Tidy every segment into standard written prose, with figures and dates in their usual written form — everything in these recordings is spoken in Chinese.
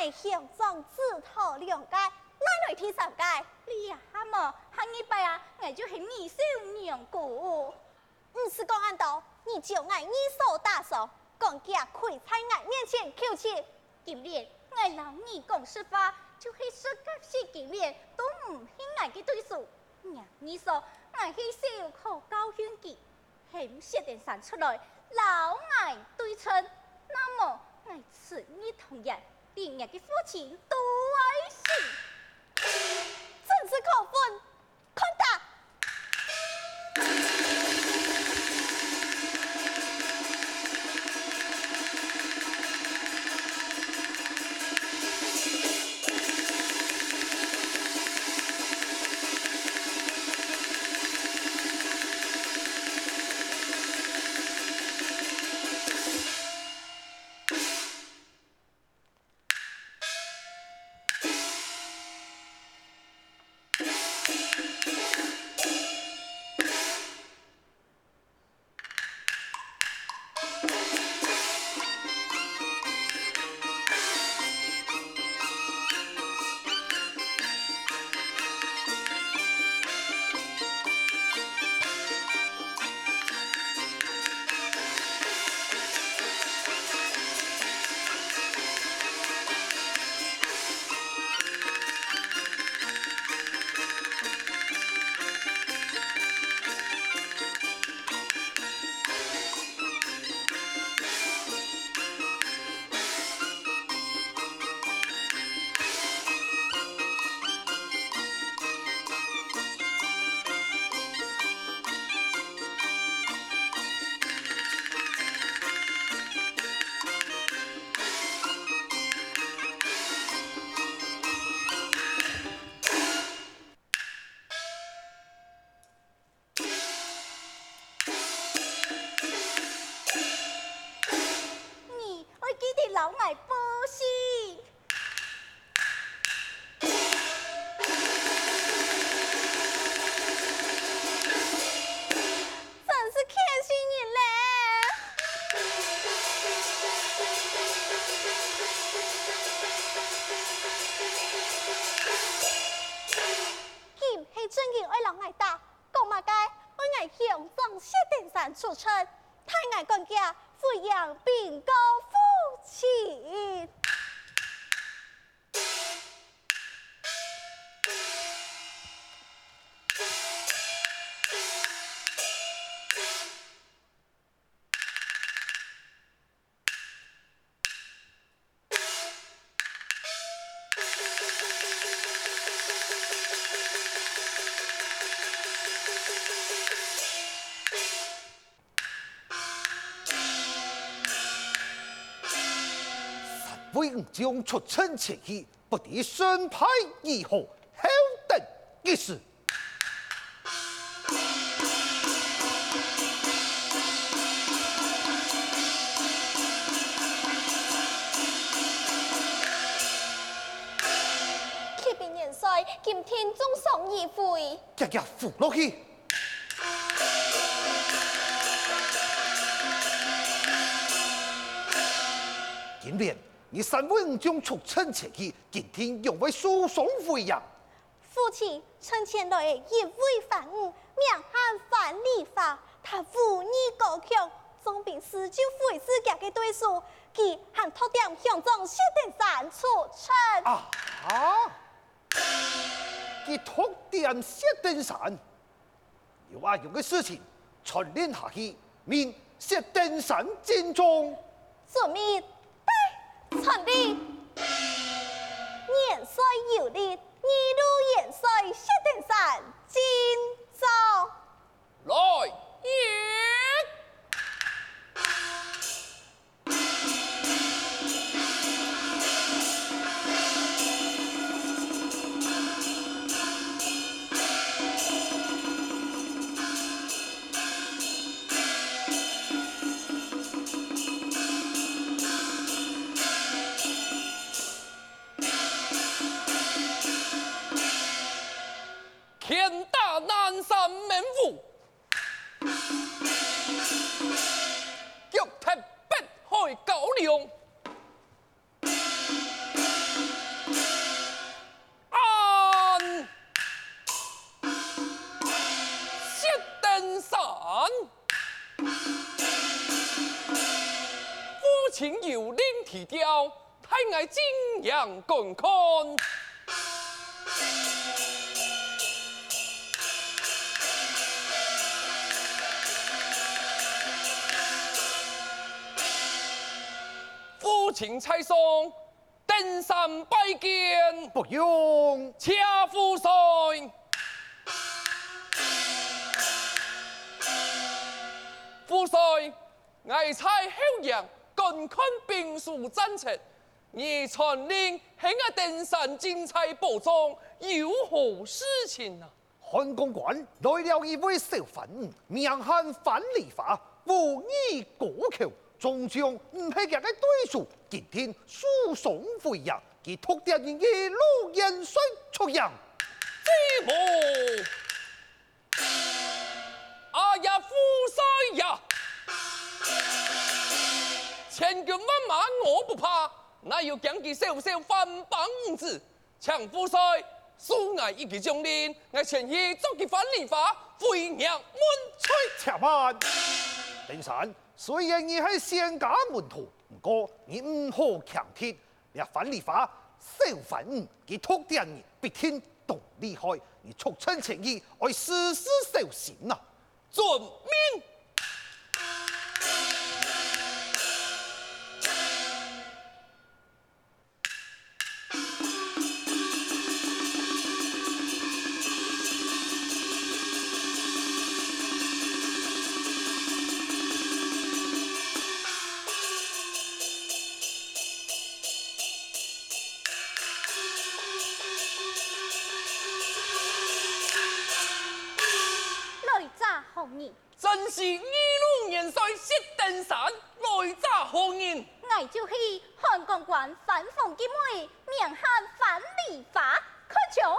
爱向上自讨谅解，哪来第三界？你呀，哈么，下一拜啊，我就是二小娘姑。不是讲安道，你就爱你手打手，讲假跪在俺面前求情。今年我老你讲实话，就是说个是今年都唔是俺嘅对手。娘，你说俺是小可高兴嘅，很谢点散出来，老俺对称，那么俺此你同样连俺嘅父亲都爱惜，真是可愤！看打！老爱报信。真是开心人嘞！今是正经爱人爱打，讲嘛该我爱向上谢顶山出城，太爱管家抚养并高夫妻。为将出城前去，不敌身派以后，后等一时。启禀元帅，今天中上议会，日日扶落去。今年你三位将出城前去，今天又为输送回阳。父亲趁前来一位反误，名喊反礼法，他忤逆高强，总兵施就会自家的对手，佢喊托点向中谢顶山出城。啊！佢托点谢顶山，有阿用的事情传令下去，命谢顶山进中。准备对传令，元帅有令，二路元帅谢顶山进走。来也。天大南山门户，了，太爱景仰观看。父亲差送，登山拜见。不用，恰夫帅。夫帅，爱在后阳观看兵书战策，而传令向我登山精彩报中，有何事情啊？汉公馆来了一位小贩，名喊樊梨花，无意过口，终将唔系佢嘅对手。今天输送回阳，佢托掉人嘅陆元帅出洋。这么，啊呀，夫帅呀！千军万马我不怕，哪有将其小小反帮子？强夫帅，恕我一记将令，我前去捉其反理法，回娘门吹。且慢，丁山，虽然你系仙家门徒，不过你唔好强铁，你樊梨花小贩，佢托掉人必天动厉害，你促成情义，爱时时小心啊！遵命。真是一路元帅薛登山，来诈何人？我就是汉公馆反讽的妹，名喊樊梨花，看瞧。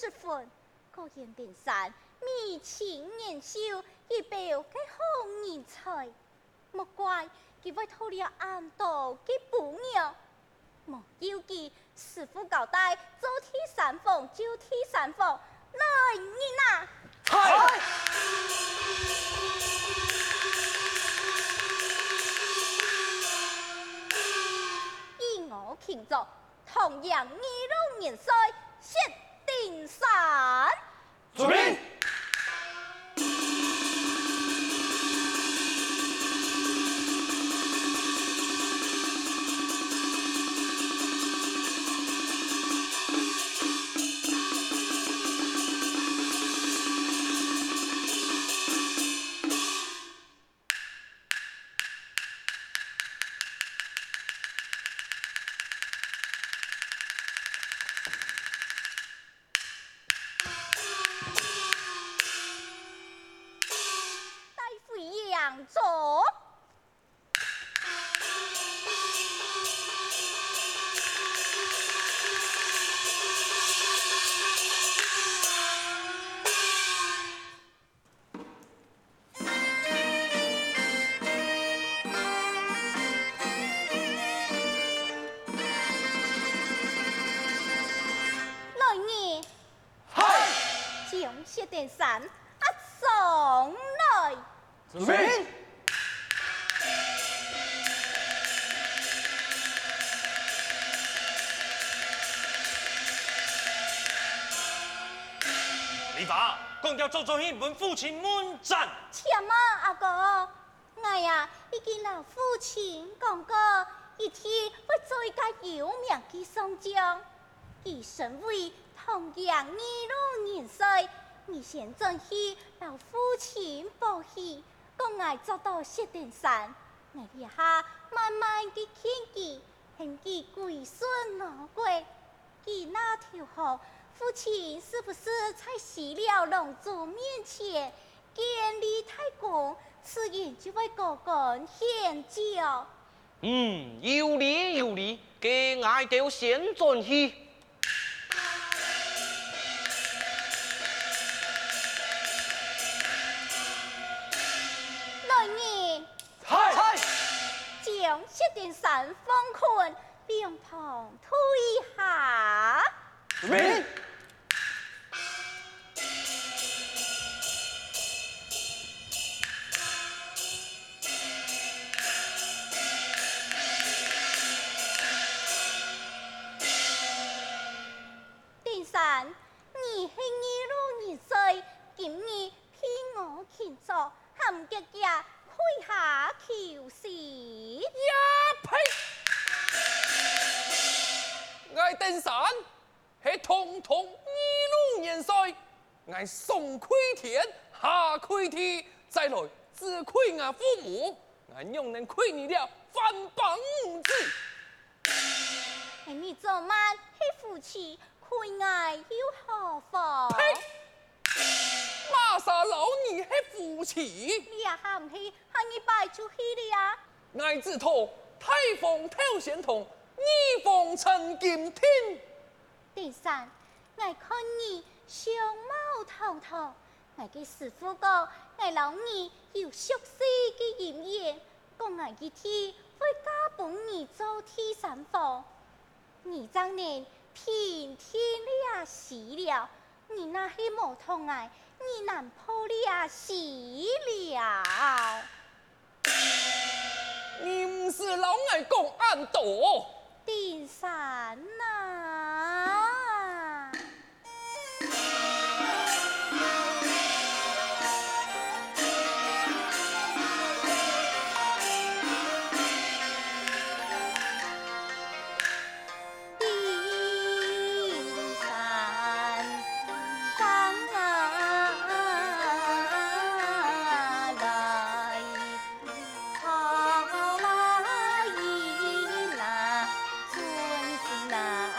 十分，果然登山眉清眼秀，一表嘅好人才。莫怪佢为偷了暗道嘅补药，莫要佢师傅交代，做替三凤就替三凤，来人啊！以我庆祝，同样二龙年岁，谢定山。准备。走。来年，将谢殿山送来。准备。李法，讲到周作兴问父亲满战。且慢，阿哥，我呀已经老父亲讲过，一天会做一个有名的上将。他身为同样二路元帅，你先进去老父亲报喜，讲我做到谢殿山，我一下慢慢的劝他，向他归顺老过。他那条河，父亲是不是在死了龙族面前建立太公，自然就会高官显教？有理有理，给爱到先转去。来年，将谢殿山封困两旁退下。准备。殿山，你是二路元帅，今日骗我庆祝，含吉呀跪下求死。呀呸！我登山是统统二路元帅，我上亏天下亏地，再来自亏我父母，我用能亏你了反帮子。你做慢是夫妻，亏爱又何妨？呸！马萨老你是夫妻，你也喊唔起，喊你拜出去了。我自托太凤头仙童，二凤陈金天。第三，我看你相貌堂堂，我嘅师傅讲，我老二有熟悉嘅言言，讲我嘅天会加帮你做替三房。你当年偏天了死了，你那是无同爱，你难破了死了。你唔是老爱讲暗道？第三呐。那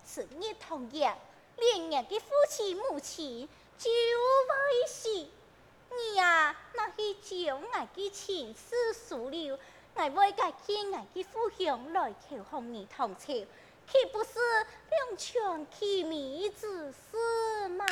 此日同样，连日的夫妻母亲就会死。你啊，那是将我的情丝束了，我为家见我的父兄来求红你同朝，岂不是两全其美之事吗？